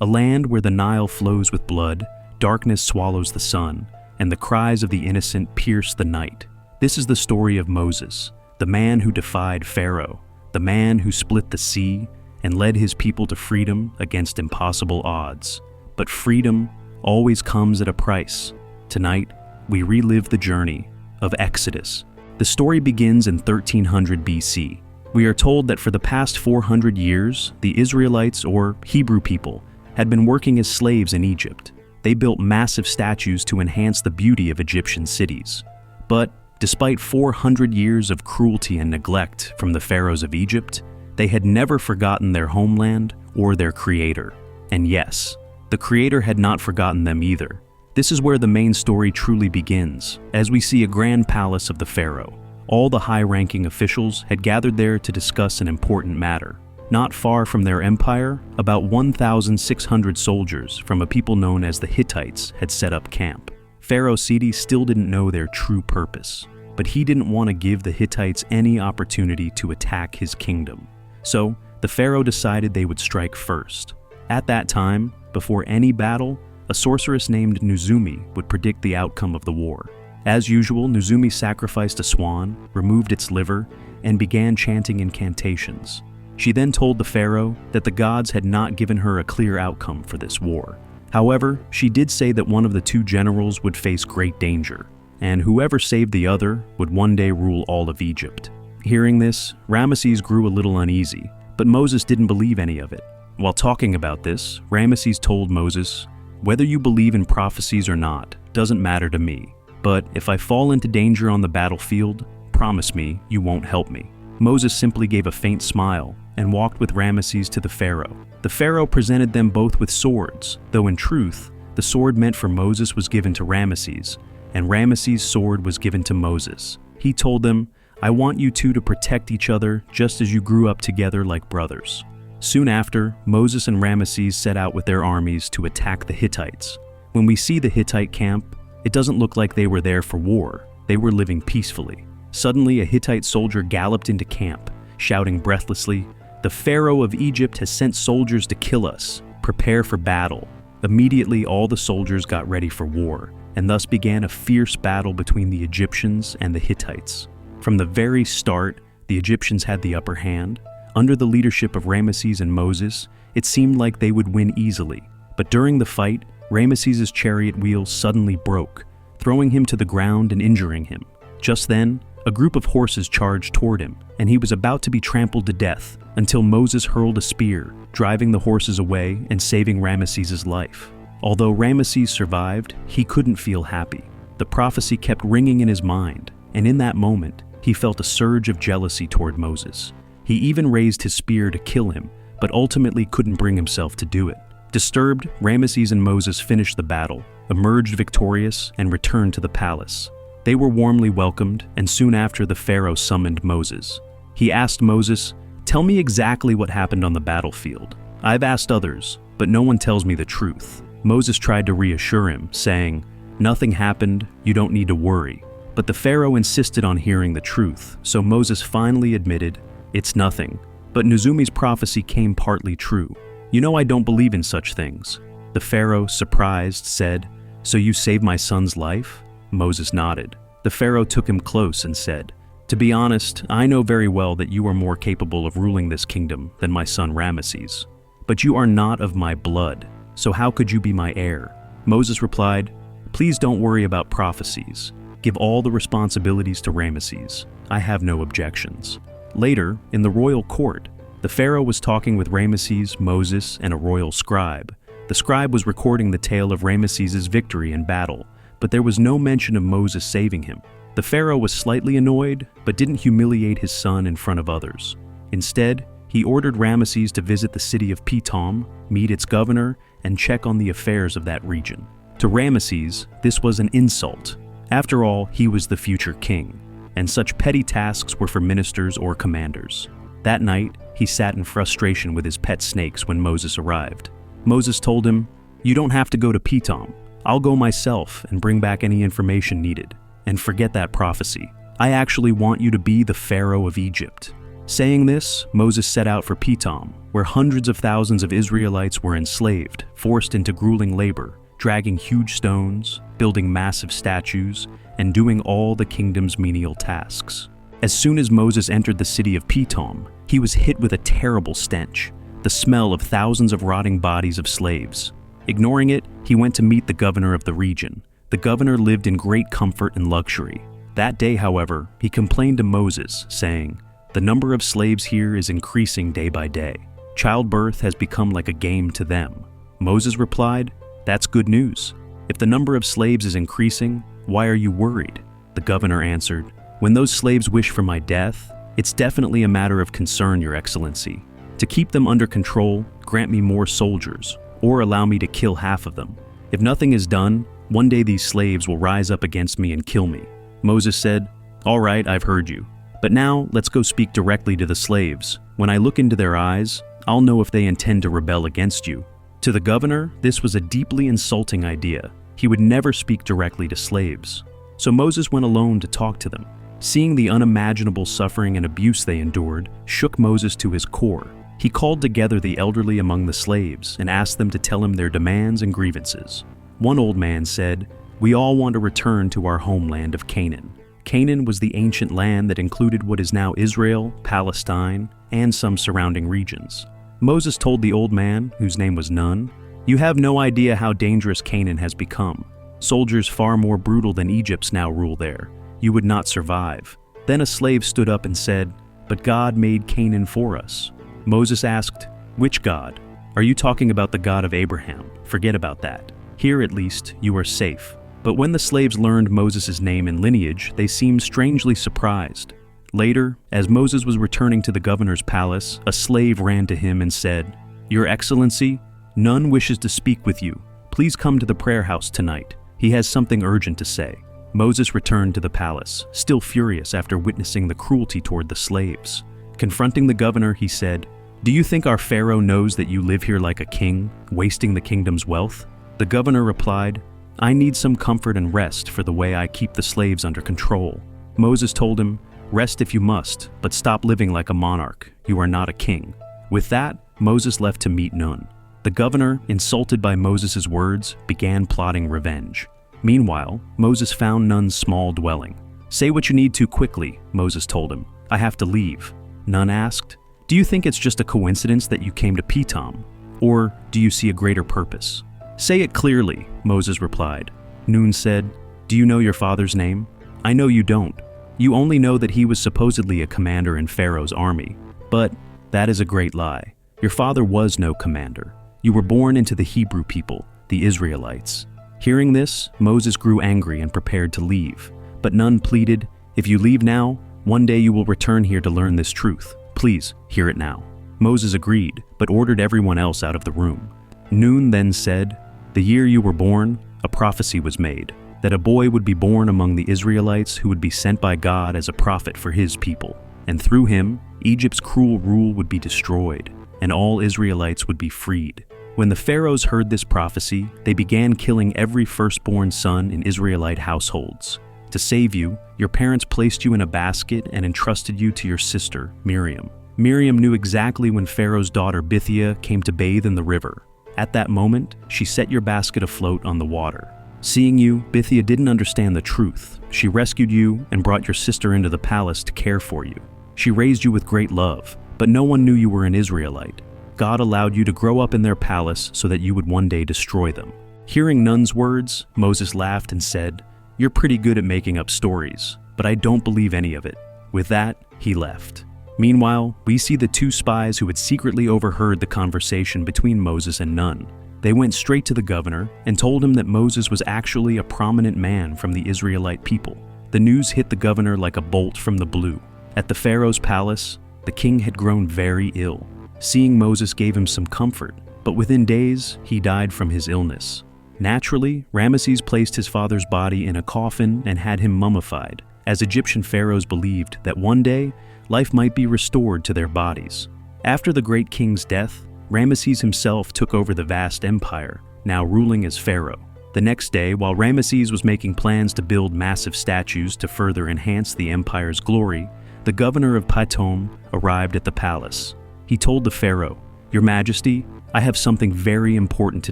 A land where the Nile flows with blood, darkness swallows the sun, and the cries of the innocent pierce the night. This is the story of Moses, the man who defied Pharaoh, the man who split the sea and led his people to freedom against impossible odds. But freedom always comes at a price. Tonight, we relive the journey of Exodus. The story begins in 1300 BC. We are told that for the past 400 years, the Israelites, or Hebrew people, had been working as slaves in Egypt. They built massive statues to enhance the beauty of Egyptian cities. But despite 400 years of cruelty and neglect from the pharaohs of Egypt, they had never forgotten their homeland or their creator. And yes, the creator had not forgotten them either. This is where the main story truly begins, as we see a grand palace of the pharaoh. All the high-ranking officials had gathered there to discuss an important matter. Not far from their empire, about 1,600 soldiers from a people known as the Hittites had set up camp. Pharaoh Seti still didn't know their true purpose, but he didn't want to give the Hittites any opportunity to attack his kingdom. So, the pharaoh decided they would strike first. At that time, before any battle, a sorceress named Nuzumi would predict the outcome of the war. As usual, Nuzumi sacrificed a swan, removed its liver, and began chanting incantations. She then told the pharaoh that the gods had not given her a clear outcome for this war. However, she did say that one of the two generals would face great danger, and whoever saved the other would one day rule all of Egypt. Hearing this, Rammeses grew a little uneasy, but Moses didn't believe any of it. While talking about this, Rammeses told Moses, "Whether you believe in prophecies or not doesn't matter to me, but if I fall into danger on the battlefield, promise me you won't help me." Moses simply gave a faint smile and walked with Rammeses to the pharaoh. The pharaoh presented them both with swords, though in truth, the sword meant for Moses was given to Rammeses, and Rammeses' sword was given to Moses. He told them, "I want you two to protect each other just as you grew up together like brothers." Soon after, Moses and Rammeses set out with their armies to attack the Hittites. When we see the Hittite camp, it doesn't look like they were there for war. They were living peacefully. Suddenly, a Hittite soldier galloped into camp, shouting breathlessly, "The Pharaoh of Egypt has sent soldiers to kill us. Prepare for battle." Immediately, all the soldiers got ready for war, and thus began a fierce battle between the Egyptians and the Hittites. From the very start, the Egyptians had the upper hand. Under the leadership of Rammeses and Moses, it seemed like they would win easily. But during the fight, Ramesses' chariot wheel suddenly broke, throwing him to the ground and injuring him. Just then, a group of horses charged toward him, and he was about to be trampled to death until Moses hurled a spear, driving the horses away and saving Ramesses' life. Although Ramesses survived, he couldn't feel happy. The prophecy kept ringing in his mind, and in that moment, he felt a surge of jealousy toward Moses. He even raised his spear to kill him, but ultimately couldn't bring himself to do it. Disturbed, Rammeses and Moses finished the battle, emerged victorious, and returned to the palace. They were warmly welcomed, and soon after the pharaoh summoned Moses. He asked Moses, "Tell me exactly what happened on the battlefield. I've asked others, but no one tells me the truth." Moses tried to reassure him, saying, "Nothing happened, you don't need to worry." But the pharaoh insisted on hearing the truth, so Moses finally admitted, "It's nothing." But Nuzumi's prophecy came partly true. "You know I don't believe in such things." The pharaoh, surprised, said, "So you saved my son's life?" Moses nodded. The pharaoh took him close and said, "To be honest, I know very well that you are more capable of ruling this kingdom than my son Rammeses. But you are not of my blood, so how could you be my heir?" Moses replied, "Please don't worry about prophecies. Give all the responsibilities to Rammeses. I have no objections." Later, in the royal court, the pharaoh was talking with Rammeses, Moses, and a royal scribe. The scribe was recording the tale of Ramesses' victory in battle, but there was no mention of Moses saving him. The pharaoh was slightly annoyed, but didn't humiliate his son in front of others. Instead, he ordered Ramesses to visit the city of Pitom, meet its governor, and check on the affairs of that region. To Ramesses, this was an insult. After all, he was the future king, and such petty tasks were for ministers or commanders. That night, he sat in frustration with his pet snakes when Moses arrived. Moses told him, "You don't have to go to Pitom. I'll go myself and bring back any information needed. And forget that prophecy. I actually want you to be the Pharaoh of Egypt." Saying this, Moses set out for Pithom, where hundreds of thousands of Israelites were enslaved, forced into grueling labor, dragging huge stones, building massive statues, and doing all the kingdom's menial tasks. As soon as Moses entered the city of Pithom, he was hit with a terrible stench, the smell of thousands of rotting bodies of slaves. Ignoring it, he went to meet the governor of the region. The governor lived in great comfort and luxury. That day, however, he complained to Moses, saying, "The number of slaves here is increasing day by day. Childbirth has become like a game to them." Moses replied, "That's good news. If the number of slaves is increasing, why are you worried?" The governor answered, "When those slaves wish for my death, it's definitely a matter of concern, Your Excellency. To keep them under control, grant me more soldiers, or allow me to kill half of them. If nothing is done, one day these slaves will rise up against me and kill me." Moses said, "All right, I've heard you. But now let's go speak directly to the slaves. When I look into their eyes, I'll know if they intend to rebel against you." To the governor, this was a deeply insulting idea. He would never speak directly to slaves. So Moses went alone to talk to them. Seeing the unimaginable suffering and abuse they endured shook Moses to his core. He called together the elderly among the slaves and asked them to tell him their demands and grievances. One old man said, "We all want to return to our homeland of Canaan." Canaan was the ancient land that included what is now Israel, Palestine, and some surrounding regions. Moses told the old man, whose name was Nun, "You have no idea how dangerous Canaan has become. Soldiers far more brutal than Egypt's now rule there. You would not survive." Then a slave stood up and said, "But God made Canaan for us." Moses asked, "Which God? Are you talking about the God of Abraham? Forget about that. Here at least you are safe." But when the slaves learned Moses' name and lineage, they seemed strangely surprised. Later, as Moses was returning to the governor's palace, a slave ran to him and said, "Your Excellency, Nun wishes to speak with you. Please come to the prayer house tonight. He has something urgent to say." Moses returned to the palace, still furious after witnessing the cruelty toward the slaves. Confronting the governor, he said, "Do you think our Pharaoh knows that you live here like a king, wasting the kingdom's wealth?" The governor replied, "I need some comfort and rest for the way I keep the slaves under control." Moses told him, "Rest if you must, but stop living like a monarch. You are not a king." With that, Moses left to meet Nun. The governor, insulted by Moses' words, began plotting revenge. Meanwhile, Moses found Nun's small dwelling. "Say what you need to quickly," Moses told him. "I have to leave." Nun asked, "Do you think it's just a coincidence that you came to Pithom? Or do you see a greater purpose?" "Say it clearly," Moses replied. Nun said, "Do you know your father's name? I know you don't. You only know that he was supposedly a commander in Pharaoh's army. But that is a great lie. Your father was no commander. You were born into the Hebrew people, the Israelites." Hearing this, Moses grew angry and prepared to leave. But Nun pleaded, "If you leave now, one day you will return here to learn this truth. Please, hear it now." Moses agreed, but ordered everyone else out of the room. Nun then said, "The year you were born, a prophecy was made, that a boy would be born among the Israelites who would be sent by God as a prophet for his people. And through him, Egypt's cruel rule would be destroyed, and all Israelites would be freed." When the pharaohs heard this prophecy, they began killing every firstborn son in Israelite households. To save you, your parents placed you in a basket and entrusted you to your sister, Miriam. Miriam knew exactly when Pharaoh's daughter Bithiah came to bathe in the river. At that moment, she set your basket afloat on the water. Seeing you, Bithiah didn't understand the truth. She rescued you and brought your sister into the palace to care for you. She raised you with great love, but no one knew you were an Israelite. God allowed you to grow up in their palace so that you would one day destroy them. Hearing Nun's words, Moses laughed and said, "You're pretty good at making up stories, but I don't believe any of it." With that, he left. Meanwhile, we see the two spies who had secretly overheard the conversation between Moses and Nun. They went straight to the governor and told him that Moses was actually a prominent man from the Israelite people. The news hit the governor like a bolt from the blue. At the Pharaoh's palace, the king had grown very ill. Seeing Moses gave him some comfort, but within days, he died from his illness. Naturally, Rammeses placed his father's body in a coffin and had him mummified, as Egyptian pharaohs believed that one day, life might be restored to their bodies. After the great king's death, Rammeses himself took over the vast empire, now ruling as pharaoh. The next day, while Rammeses was making plans to build massive statues to further enhance the empire's glory, the governor of Pithom arrived at the palace. He told the pharaoh, "Your Majesty, I have something very important to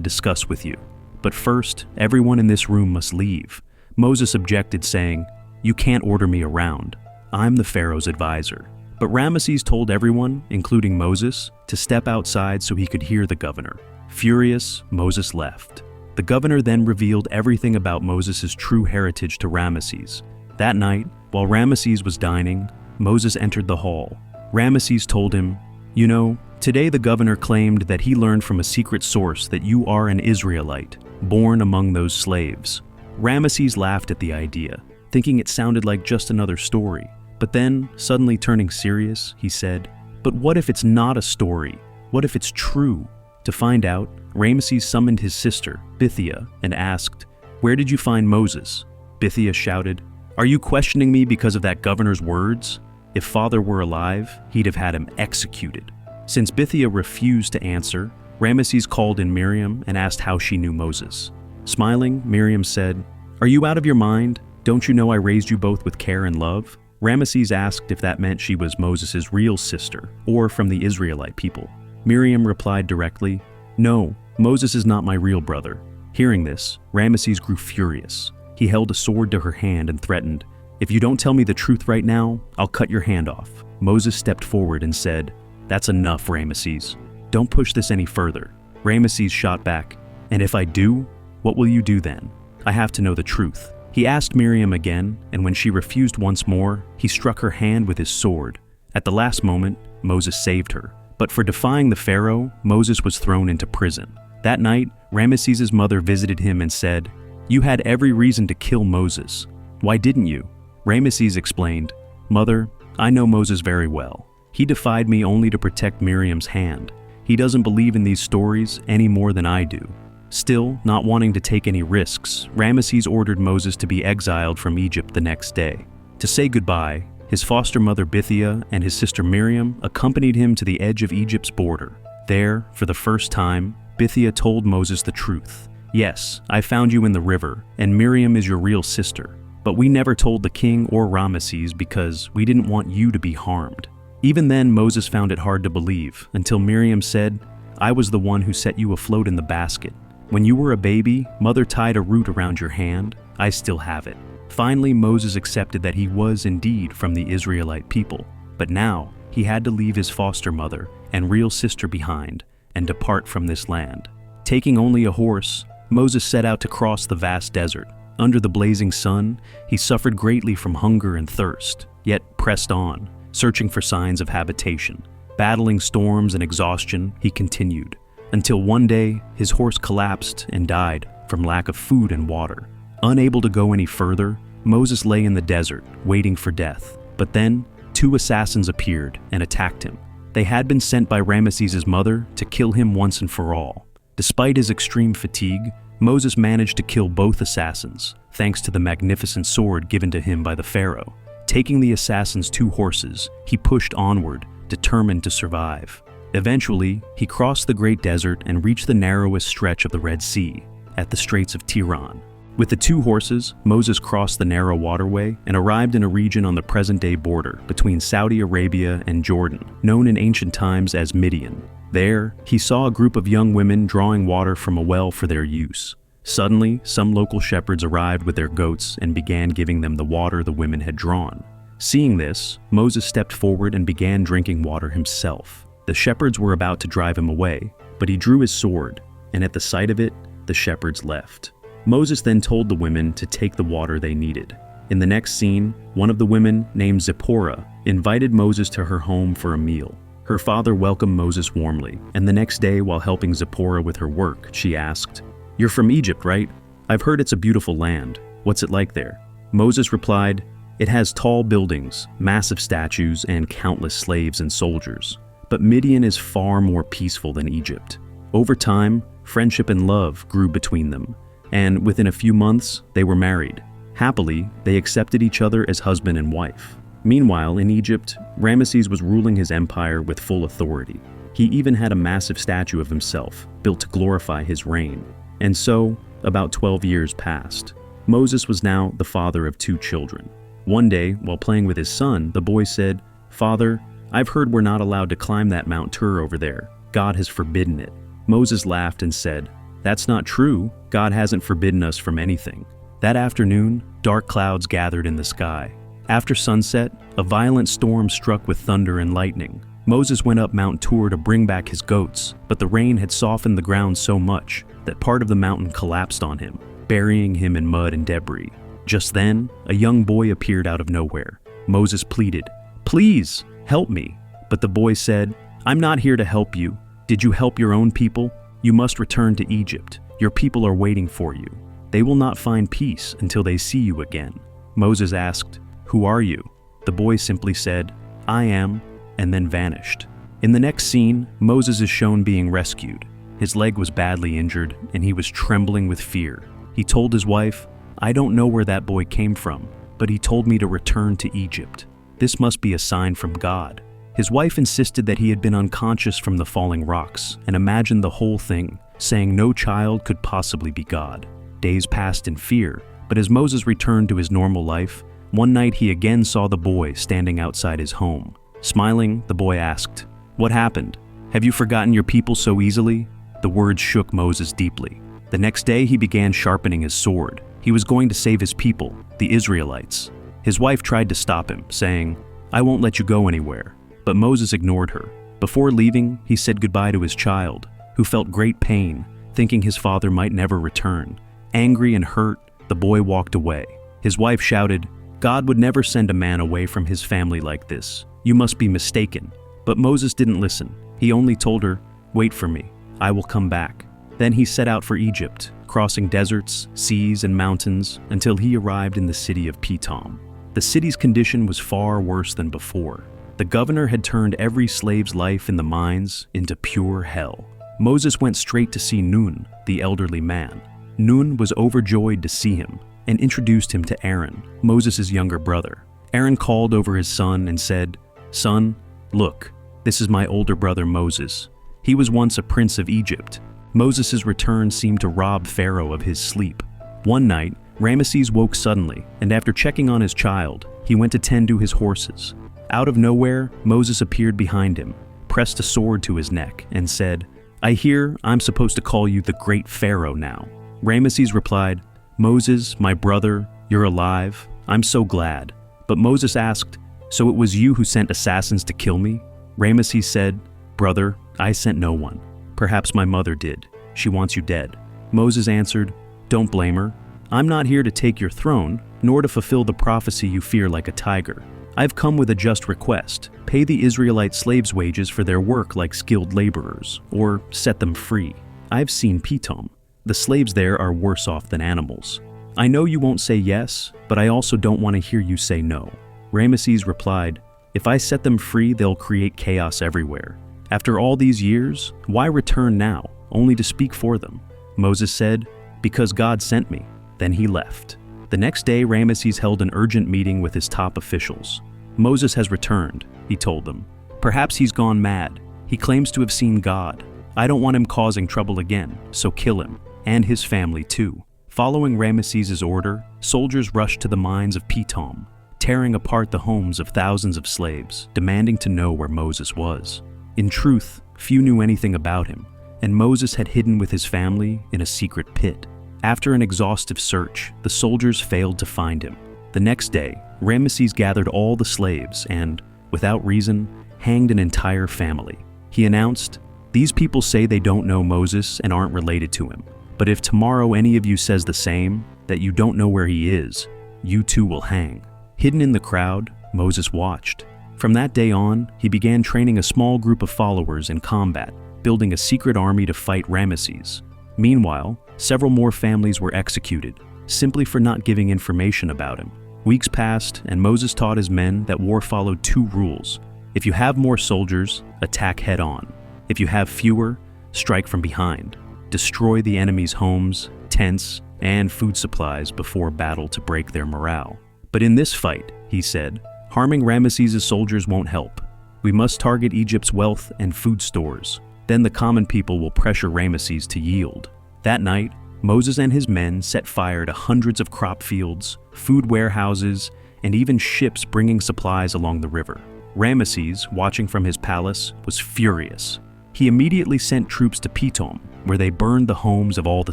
discuss with you. But first, everyone in this room must leave." Moses objected, saying, "You can't order me around. I'm the pharaoh's advisor." But Rammeses told everyone, including Moses, to step outside so he could hear the governor. Furious, Moses left. The governor then revealed everything about Moses' true heritage to Rammeses. That night, while Rammeses was dining, Moses entered the hall. Rammeses told him, "You know, today the governor claimed that he learned from a secret source that you are an Israelite, born among those slaves." Rammeses laughed at the idea, thinking it sounded like just another story. But then, suddenly turning serious, he said, "But what if it's not a story? What if it's true?" To find out, Rammeses summoned his sister, Bithiah, and asked, "Where did you find Moses?" Bithiah shouted, "Are you questioning me because of that governor's words? If father were alive, he'd have had him executed." Since Bithiah refused to answer, Rammeses called in Miriam and asked how she knew Moses. Smiling, Miriam said, "Are you out of your mind? Don't you know I raised you both with care and love?" Rammeses asked if that meant she was Moses' real sister, or from the Israelite people. Miriam replied directly, "No, Moses is not my real brother." Hearing this, Rammeses grew furious. He held a sword to her hand and threatened, "If you don't tell me the truth right now, I'll cut your hand off." Moses stepped forward and said, "That's enough, Rammeses. Don't push this any further." Rammeses shot back, "And if I do, what will you do then? I have to know the truth." He asked Miriam again, and when she refused once more, he struck her hand with his sword. At the last moment, Moses saved her. But for defying the pharaoh, Moses was thrown into prison. That night, Rammeses' mother visited him and said, "You had every reason to kill Moses. Why didn't you?" Rammeses explained, "Mother, I know Moses very well. He defied me only to protect Miriam's hand. He doesn't believe in these stories any more than I do." Still, not wanting to take any risks, Rammeses ordered Moses to be exiled from Egypt the next day. To say goodbye, his foster mother Bithiah and his sister Miriam accompanied him to the edge of Egypt's border. There, for the first time, Bithiah told Moses the truth. "Yes, I found you in the river, and Miriam is your real sister. But we never told the king or Rammeses because we didn't want you to be harmed." Even then, Moses found it hard to believe, until Miriam said, "I was the one who set you afloat in the basket. When you were a baby, mother tied a root around your hand. I still have it." Finally, Moses accepted that he was indeed from the Israelite people. But now, he had to leave his foster mother and real sister behind and depart from this land. Taking only a horse, Moses set out to cross the vast desert. Under the blazing sun, he suffered greatly from hunger and thirst, yet pressed on, searching for signs of habitation. Battling storms and exhaustion, he continued, until one day his horse collapsed and died from lack of food and water. Unable to go any further, Moses lay in the desert, waiting for death. But then, 2 assassins appeared and attacked him. They had been sent by Rammeses' mother to kill him once and for all. Despite his extreme fatigue, Moses managed to kill both assassins, thanks to the magnificent sword given to him by the pharaoh. Taking the assassins' 2 horses, he pushed onward, determined to survive. Eventually, he crossed the great desert and reached the narrowest stretch of the Red Sea, at the Straits of Tiran. With the 2 horses, Moses crossed the narrow waterway and arrived in a region on the present-day border between Saudi Arabia and Jordan, known in ancient times as Midian. There, he saw a group of young women drawing water from a well for their use. Suddenly, some local shepherds arrived with their goats and began giving them the water the women had drawn. Seeing this, Moses stepped forward and began drinking water himself. The shepherds were about to drive him away, but he drew his sword, and at the sight of it, the shepherds left. Moses then told the women to take the water they needed. In the next scene, one of the women, named Zipporah, invited Moses to her home for a meal. Her father welcomed Moses warmly, and the next day, while helping Zipporah with her work, she asked, "You're from Egypt, right? I've heard it's a beautiful land. What's it like there?" Moses replied, "It has tall buildings, massive statues, and countless slaves and soldiers. But Midian is far more peaceful than Egypt." Over time, friendship and love grew between them, and within a few months, they were married. Happily, they accepted each other as husband and wife. Meanwhile, in Egypt, Rammeses was ruling his empire with full authority. He even had a massive statue of himself, built to glorify his reign. And so, about 12 years passed. Moses was now the father of 2 children. One day, while playing with his son, the boy said, "Father, I've heard we're not allowed to climb that Mount Tur over there. God has forbidden it." Moses laughed and said, "That's not true. God hasn't forbidden us from anything." That afternoon, dark clouds gathered in the sky. After sunset, a violent storm struck with thunder and lightning. Moses went up Mount Tur to bring back his goats, but the rain had softened the ground so much that part of the mountain collapsed on him, burying him in mud and debris. Just then, a young boy appeared out of nowhere. Moses pleaded, "Please, help me." But the boy said, "I'm not here to help you. Did you help your own people? You must return to Egypt. Your people are waiting for you. They will not find peace until they see you again." Moses asked, "Who are you?" The boy simply said, "I am," and then vanished. In the next scene, Moses is shown being rescued. His leg was badly injured, and he was trembling with fear. He told his wife, "I don't know where that boy came from, but he told me to return to Egypt. This must be a sign from God." His wife insisted that he had been unconscious from the falling rocks and imagined the whole thing, saying no child could possibly be God. Days passed in fear, but as Moses returned to his normal life, one night he again saw the boy standing outside his home. Smiling, the boy asked, "What happened? Have you forgotten your people so easily?" The words shook Moses deeply. The next day he began sharpening his sword. He was going to save his people, the Israelites. His wife tried to stop him, saying, "I won't let you go anywhere." But Moses ignored her. Before leaving, he said goodbye to his child, who felt great pain, thinking his father might never return. Angry and hurt, the boy walked away. His wife shouted, "God would never send a man away from his family like this. You must be mistaken." But Moses didn't listen. He only told her, "Wait for me. I will come back." Then he set out for Egypt, crossing deserts, seas, and mountains until he arrived in the city of Pithom. The city's condition was far worse than before. The governor had turned every slave's life in the mines into pure hell. Moses went straight to see Nun, the elderly man. Nun was overjoyed to see him and introduced him to Aaron, Moses' younger brother. Aaron called over his son and said, "Son, look, this is my older brother Moses. He was once a prince of Egypt." Moses' return seemed to rob Pharaoh of his sleep. One night, Rammeses woke suddenly, and after checking on his child, he went to tend to his horses. Out of nowhere, Moses appeared behind him, pressed a sword to his neck, and said, "I hear I'm supposed to call you the great Pharaoh now." Rammeses replied, "Moses, my brother, you're alive. I'm so glad." But Moses asked, "So it was you who sent assassins to kill me?" Rammeses said, "Brother, I sent no one. Perhaps my mother did. She wants you dead." Moses answered, "Don't blame her. I'm not here to take your throne, nor to fulfill the prophecy you fear like a tiger. I've come with a just request. Pay the Israelite slaves wages for their work like skilled laborers, or set them free. I've seen Pithom. The slaves there are worse off than animals. I know you won't say yes, but I also don't want to hear you say no." Rammeses replied, "If I set them free, they'll create chaos everywhere. After all these years, why return now, only to speak for them?" Moses said, "Because God sent me." Then he left. The next day, Rammeses held an urgent meeting with his top officials. "Moses has returned," he told them. "Perhaps he's gone mad. He claims to have seen God. I don't want him causing trouble again, so kill him, and his family too." Following Rammeses' order, soldiers rushed to the mines of Pithom, tearing apart the homes of thousands of slaves, demanding to know where Moses was. In truth, few knew anything about him, and Moses had hidden with his family in a secret pit. After an exhaustive search, the soldiers failed to find him. The next day, Rammeses gathered all the slaves and, without reason, hanged an entire family. He announced, "These people say they don't know Moses and aren't related to him. But if tomorrow any of you says the same, that you don't know where he is, you too will hang." Hidden in the crowd, Moses watched. From that day on, he began training a small group of followers in combat, building a secret army to fight Rammeses. Meanwhile, several more families were executed, simply for not giving information about him. Weeks passed, and Moses taught his men that war followed two rules. If you have more soldiers, attack head-on. If you have fewer, strike from behind. Destroy the enemy's homes, tents, and food supplies before battle to break their morale. But in this fight, he said, harming Rammeses' soldiers won't help. We must target Egypt's wealth and food stores. Then the common people will pressure Rammeses to yield. That night, Moses and his men set fire to hundreds of crop fields, food warehouses, and even ships bringing supplies along the river. Rammeses, watching from his palace, was furious. He immediately sent troops to Pitom, where they burned the homes of all the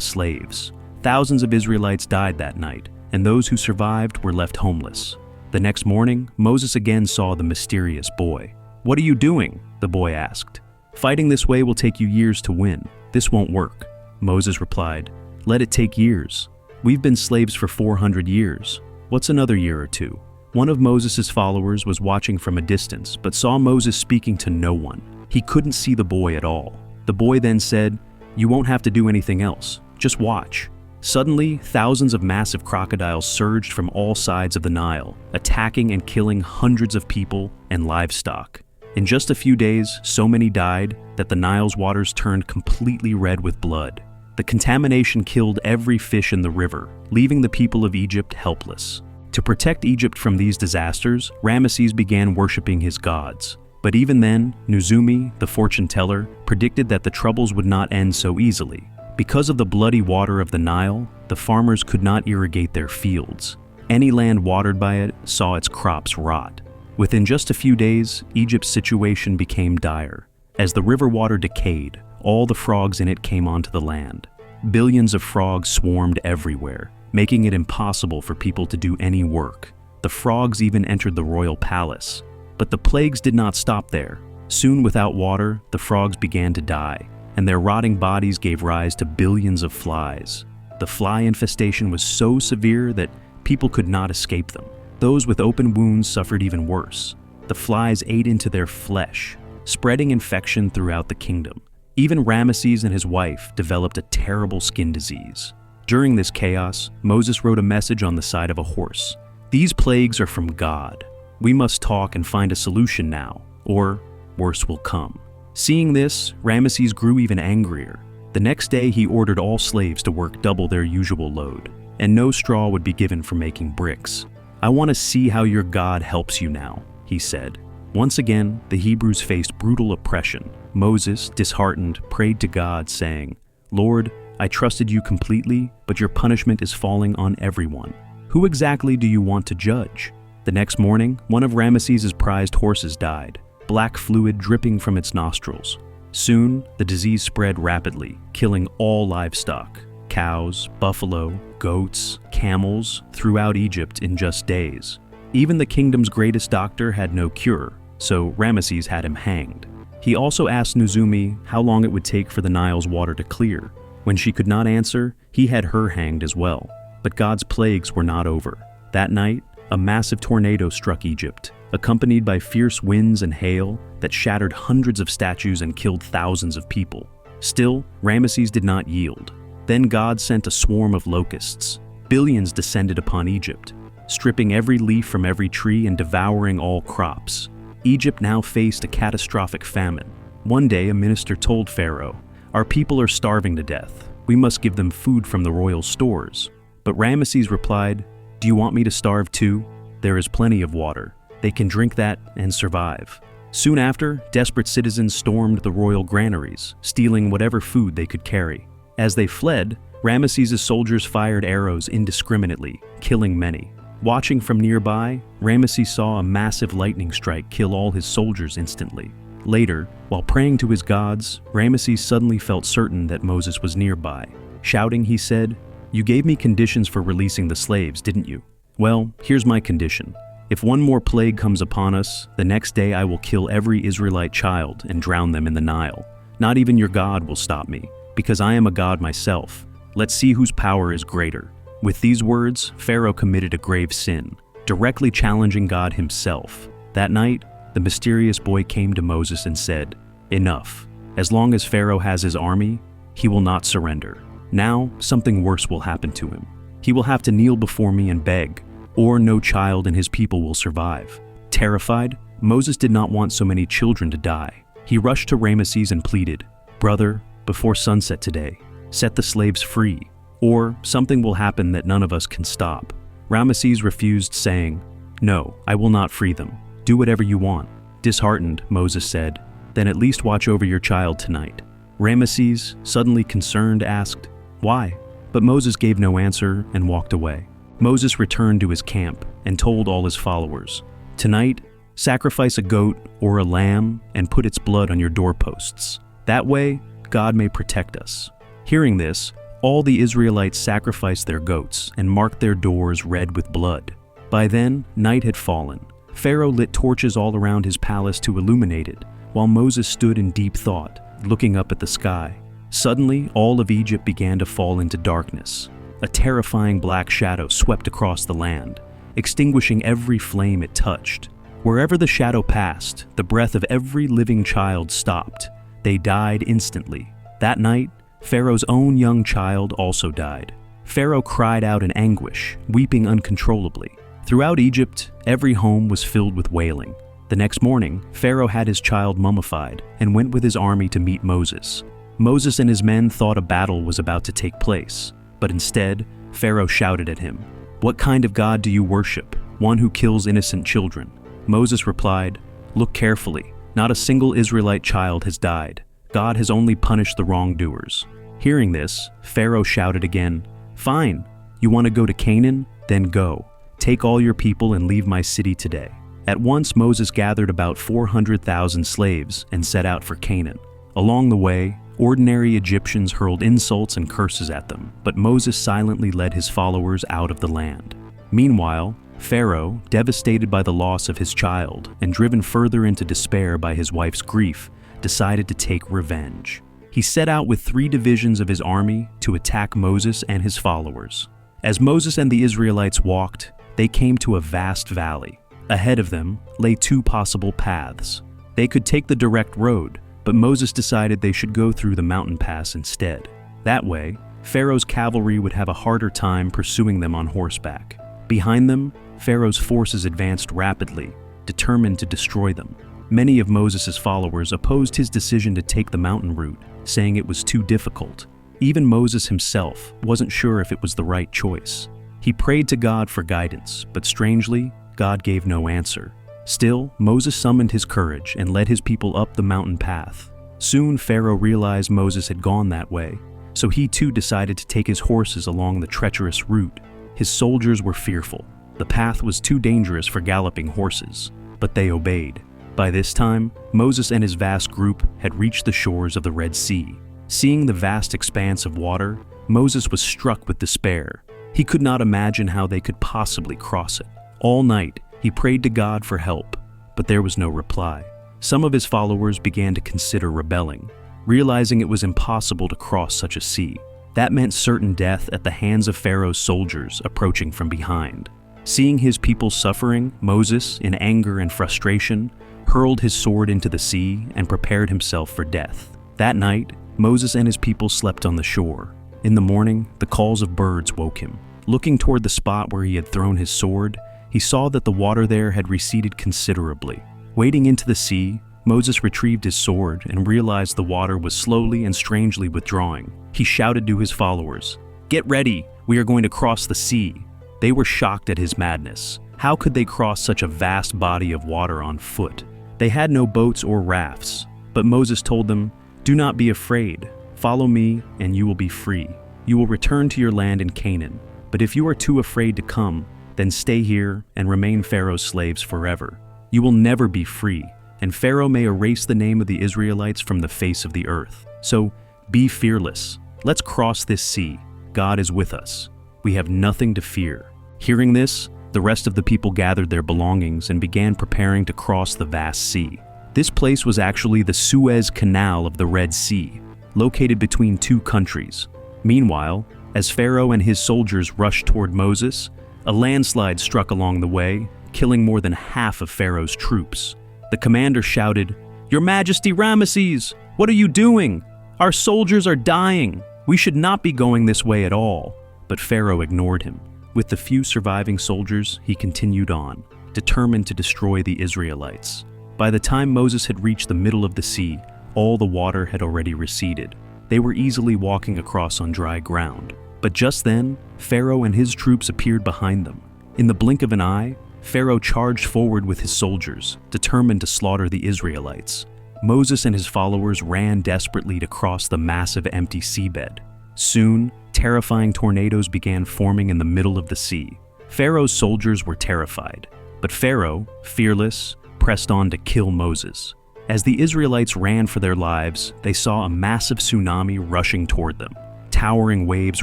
slaves. Thousands of Israelites died that night, and those who survived were left homeless. The next morning, Moses again saw the mysterious boy. "What are you doing?" the boy asked. "Fighting this way will take you years to win. This won't work." Moses replied, "Let it take years. We've been slaves for 400 years. What's another year or two?" One of Moses' followers was watching from a distance, but saw Moses speaking to no one. He couldn't see the boy at all. The boy then said, "You won't have to do anything else. Just watch." Suddenly, thousands of massive crocodiles surged from all sides of the Nile, attacking and killing hundreds of people and livestock. In just a few days, so many died that the Nile's waters turned completely red with blood. The contamination killed every fish in the river, leaving the people of Egypt helpless. To protect Egypt from these disasters, Rammeses began worshiping his gods. But even then, Nuzumi, the fortune teller, predicted that the troubles would not end so easily. Because of the bloody water of the Nile, the farmers could not irrigate their fields. Any land watered by it saw its crops rot. Within just a few days, Egypt's situation became dire. As the river water decayed, all the frogs in it came onto the land. Billions of frogs swarmed everywhere, making it impossible for people to do any work. The frogs even entered the royal palace. But the plagues did not stop there. Soon, without water, the frogs began to die, and their rotting bodies gave rise to billions of flies. The fly infestation was so severe that people could not escape them. Those with open wounds suffered even worse. The flies ate into their flesh, spreading infection throughout the kingdom. Even Rammeses and his wife developed a terrible skin disease. During this chaos, Moses wrote a message on the side of a horse. "These plagues are from God. We must talk and find a solution now, or worse will come." Seeing this, Rammeses grew even angrier. The next day, he ordered all slaves to work double their usual load, and no straw would be given for making bricks. "I want to see how your God helps you now," he said. Once again, the Hebrews faced brutal oppression. Moses, disheartened, prayed to God, saying, "Lord, I trusted you completely, but your punishment is falling on everyone. Who exactly do you want to judge?" The next morning, one of Ramesses' prized horses died, black fluid dripping from its nostrils. Soon, the disease spread rapidly, killing all livestock, cows, buffalo, goats, camels, throughout Egypt in just days. Even the kingdom's greatest doctor had no cure, so Ramesses had him hanged. He also asked Nuzumi how long it would take for the Nile's water to clear. When she could not answer, he had her hanged as well. But God's plagues were not over. That night, a massive tornado struck Egypt, accompanied by fierce winds and hail that shattered hundreds of statues and killed thousands of people. Still, Ramesses did not yield. Then God sent a swarm of locusts. Billions descended upon Egypt, stripping every leaf from every tree and devouring all crops. Egypt now faced a catastrophic famine. One day, a minister told Pharaoh, "Our people are starving to death. We must give them food from the royal stores." But Ramesses replied, "Do you want me to starve too? There is plenty of water. They can drink that and survive." Soon after, desperate citizens stormed the royal granaries, stealing whatever food they could carry. As they fled, Ramesses' soldiers fired arrows indiscriminately, killing many. Watching from nearby, Ramesses saw a massive lightning strike kill all his soldiers instantly. Later, while praying to his gods, Ramesses suddenly felt certain that Moses was nearby. Shouting, he said, "You gave me conditions for releasing the slaves, didn't you? Well, here's my condition. If one more plague comes upon us, the next day I will kill every Israelite child and drown them in the Nile. Not even your God will stop me, because I am a god myself. Let's see whose power is greater." With these words, Pharaoh committed a grave sin, directly challenging God himself. That night, the mysterious boy came to Moses and said, "Enough. As long as Pharaoh has his army, he will not surrender. Now, something worse will happen to him. He will have to kneel before me and beg, or no child and his people will survive." Terrified, Moses did not want so many children to die. He rushed to Ramesses and pleaded, "Brother, before sunset today, set the slaves free, or something will happen that none of us can stop." Ramesses refused, saying, "No, I will not free them. Do whatever you want." Disheartened, Moses said, "Then at least watch over your child tonight." Ramesses, suddenly concerned, asked, "Why?" But Moses gave no answer and walked away. Moses returned to his camp and told all his followers, "Tonight, sacrifice a goat or a lamb and put its blood on your doorposts. That way, God may protect us." Hearing this, all the Israelites sacrificed their goats and marked their doors red with blood. By then, night had fallen. Pharaoh lit torches all around his palace to illuminate it, while Moses stood in deep thought, looking up at the sky. Suddenly, all of Egypt began to fall into darkness. A terrifying black shadow swept across the land, extinguishing every flame it touched. Wherever the shadow passed, the breath of every living child stopped. They died instantly. That night, Pharaoh's own young child also died. Pharaoh cried out in anguish, weeping uncontrollably. Throughout Egypt, every home was filled with wailing. The next morning, Pharaoh had his child mummified and went with his army to meet Moses. Moses and his men thought a battle was about to take place, but instead, Pharaoh shouted at him, "What kind of God do you worship? One who kills innocent children?" Moses replied, "Look carefully. Not a single Israelite child has died. God has only punished the wrongdoers." Hearing this, Pharaoh shouted again, "Fine. You want to go to Canaan? Then go. Take all your people and leave my city today." At once Moses gathered about 400,000 slaves and set out for Canaan. Along the way, ordinary Egyptians hurled insults and curses at them, but Moses silently led his followers out of the land. Meanwhile, Pharaoh, devastated by the loss of his child and driven further into despair by his wife's grief, decided to take revenge. He set out with 3 divisions of his army to attack Moses and his followers. As Moses and the Israelites walked, they came to a vast valley. Ahead of them lay 2 possible paths. They could take the direct road, but Moses decided they should go through the mountain pass instead. That way, Pharaoh's cavalry would have a harder time pursuing them on horseback. Behind them, Pharaoh's forces advanced rapidly, determined to destroy them. Many of Moses' followers opposed his decision to take the mountain route, saying it was too difficult. Even Moses himself wasn't sure if it was the right choice. He prayed to God for guidance, but strangely, God gave no answer. Still, Moses summoned his courage and led his people up the mountain path. Soon Pharaoh realized Moses had gone that way, so he too decided to take his horses along the treacherous route. His soldiers were fearful. The path was too dangerous for galloping horses, but they obeyed. By this time, Moses and his vast group had reached the shores of the Red Sea. Seeing the vast expanse of water, Moses was struck with despair. He could not imagine how they could possibly cross it. All night, he prayed to God for help, but there was no reply. Some of his followers began to consider rebelling, realizing it was impossible to cross such a sea. That meant certain death at the hands of Pharaoh's soldiers approaching from behind. Seeing his people suffering, Moses, in anger and frustration, hurled his sword into the sea and prepared himself for death. That night, Moses and his people slept on the shore. In the morning, the calls of birds woke him. Looking toward the spot where he had thrown his sword, he saw that the water there had receded considerably. Wading into the sea, Moses retrieved his sword and realized the water was slowly and strangely withdrawing. He shouted to his followers, "Get ready, we are going to cross the sea." They were shocked at his madness. How could they cross such a vast body of water on foot? They had no boats or rafts, but Moses told them, "Do not be afraid. Follow me, and you will be free. You will return to your land in Canaan. But if you are too afraid to come, then stay here and remain Pharaoh's slaves forever. You will never be free, and Pharaoh may erase the name of the Israelites from the face of the earth. So be fearless. Let's cross this sea. God is with us. We have nothing to fear." Hearing this, the rest of the people gathered their belongings and began preparing to cross the vast sea. This place was actually the Suez Canal of the Red Sea, located between 2 countries. Meanwhile, as Pharaoh and his soldiers rushed toward Moses, a landslide struck along the way, killing more than half of Pharaoh's troops. The commander shouted, "Your Majesty Rammeses, what are you doing? Our soldiers are dying. We should not be going this way at all." But Pharaoh ignored him. With the few surviving soldiers, he continued on, determined to destroy the Israelites. By the time Moses had reached the middle of the sea, all the water had already receded. They were easily walking across on dry ground. But just then, Pharaoh and his troops appeared behind them. In the blink of an eye, Pharaoh charged forward with his soldiers, determined to slaughter the Israelites. Moses and his followers ran desperately to cross the massive empty seabed. Soon, terrifying tornadoes began forming in the middle of the sea. Pharaoh's soldiers were terrified, but Pharaoh, fearless, pressed on to kill Moses. As the Israelites ran for their lives, they saw a massive tsunami rushing toward them. Towering waves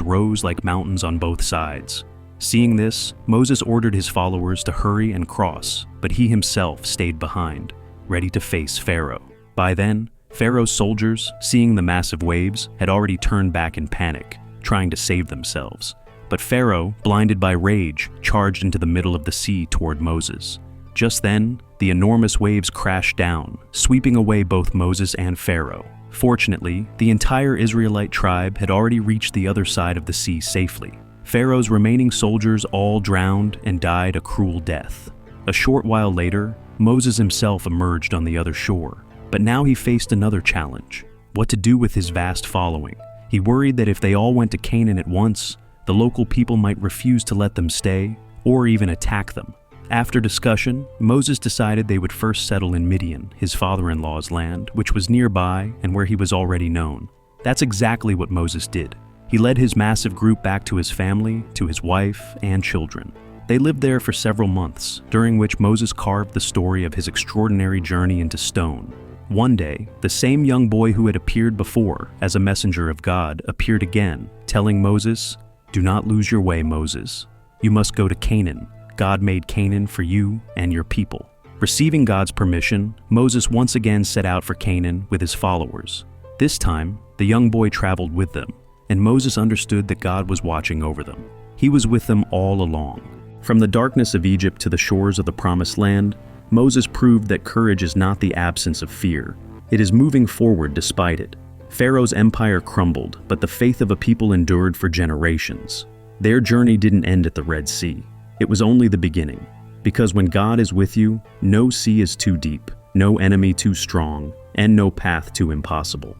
rose like mountains on both sides. Seeing this, Moses ordered his followers to hurry and cross, but he himself stayed behind, ready to face Pharaoh. By then, Pharaoh's soldiers, seeing the massive waves, had already turned back in panic, trying to save themselves. But Pharaoh, blinded by rage, charged into the middle of the sea toward Moses. Just then, the enormous waves crashed down, sweeping away both Moses and Pharaoh. Fortunately, the entire Israelite tribe had already reached the other side of the sea safely. Pharaoh's remaining soldiers all drowned and died a cruel death. A short while later, Moses himself emerged on the other shore. But now he faced another challenge: what to do with his vast following. He worried that if they all went to Canaan at once, the local people might refuse to let them stay, or even attack them. After discussion, Moses decided they would first settle in Midian, his father-in-law's land, which was nearby and where he was already known. That's exactly what Moses did. He led his massive group back to his family, to his wife, and children. They lived there for several months, during which Moses carved the story of his extraordinary journey into stone. One day, the same young boy who had appeared before as a messenger of God appeared again, telling Moses, "Do not lose your way, Moses. You must go to Canaan. God made Canaan for you and your people." Receiving God's permission, Moses once again set out for Canaan with his followers. This time, the young boy traveled with them, and Moses understood that God was watching over them. He was with them all along. From the darkness of Egypt to the shores of the Promised Land, Moses proved that courage is not the absence of fear. It is moving forward despite it. Pharaoh's empire crumbled, but the faith of a people endured for generations. Their journey didn't end at the Red Sea. It was only the beginning. Because when God is with you, no sea is too deep, no enemy too strong, and no path too impossible.